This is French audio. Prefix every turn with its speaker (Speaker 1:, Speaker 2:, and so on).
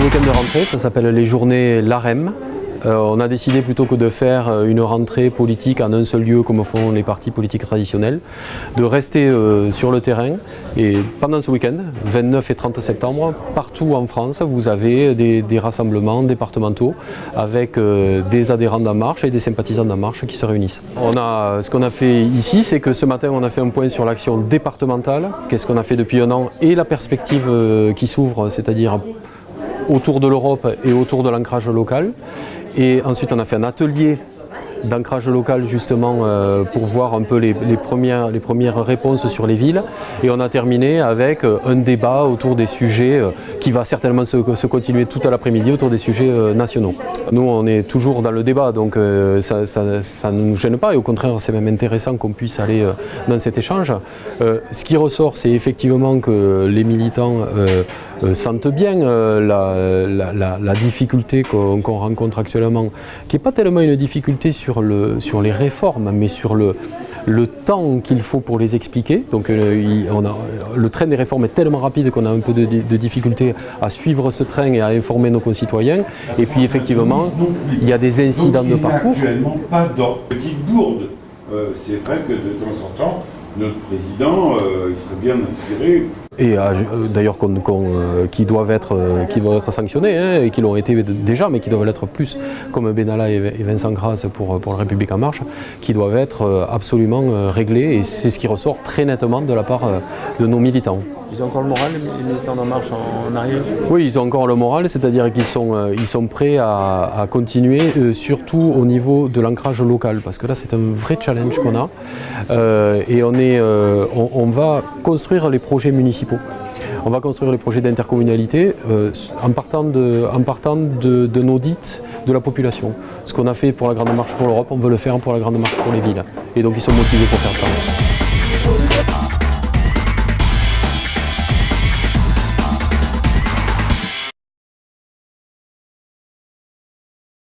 Speaker 1: week-end de rentrée, ça s'appelle les journées LAREM. On a décidé plutôt que de faire une rentrée politique en un seul lieu comme font les partis politiques traditionnels, de rester sur le terrain. Et pendant ce week-end, 29 et 30 septembre, partout en France, vous avez des rassemblements départementaux avec des adhérents d'En Marche et des sympathisants d'En Marche qui se réunissent. Ce qu'on a fait ici, c'est que ce matin, on a fait un point sur l'action départementale, qu'est-ce qu'on a fait depuis un an et la perspective qui s'ouvre, c'est-à-dire autour de l'Europe et autour de l'ancrage local. Et ensuite, on a fait un atelier d'ancrage local justement pour voir un peu les premières réponses sur les villes. Et on a terminé avec un débat autour des sujets qui va certainement se continuer tout à l'après-midi autour des sujets nationaux. Nous, on est toujours dans le débat, donc ça ne nous gêne pas et au contraire, c'est même intéressant qu'on puisse aller dans cet échange. Ce qui ressort, c'est effectivement que les militants sentent bien la difficulté qu'on rencontre actuellement, qui n'est pas tellement une difficulté sur les réformes, mais sur le temps qu'il faut pour les expliquer. Donc le train des réformes est tellement rapide qu'on a un peu de difficulté à suivre ce train et à informer nos concitoyens. Et puis effectivement, il y a des incidents de parcours.
Speaker 2: Il n'y a actuellement pas de petite bourde. C'est vrai que de temps en temps, notre président, il serait bien inspiré.
Speaker 1: Et d'ailleurs qui doivent être sanctionnés, hein, et qui l'ont été déjà, mais qui doivent l'être plus, comme Benalla et Vincent Grasse pour la République En Marche, qui doivent être absolument réglés, et c'est ce qui ressort très nettement de la part de nos militants.
Speaker 3: Ils ont encore le moral, les militants d'En Marche en arrière?
Speaker 1: Oui, ils ont encore le moral, c'est-à-dire qu'ils sont prêts à continuer, surtout au niveau de l'ancrage local, parce que là c'est un vrai challenge qu'on a, et on va construire les projets municipaux. On va construire les projets d'intercommunalité en partant de nos dites de la population. Ce qu'on a fait pour la Grande Marche pour l'Europe, on veut le faire pour la Grande Marche pour les villes. Et donc ils sont motivés pour faire ça.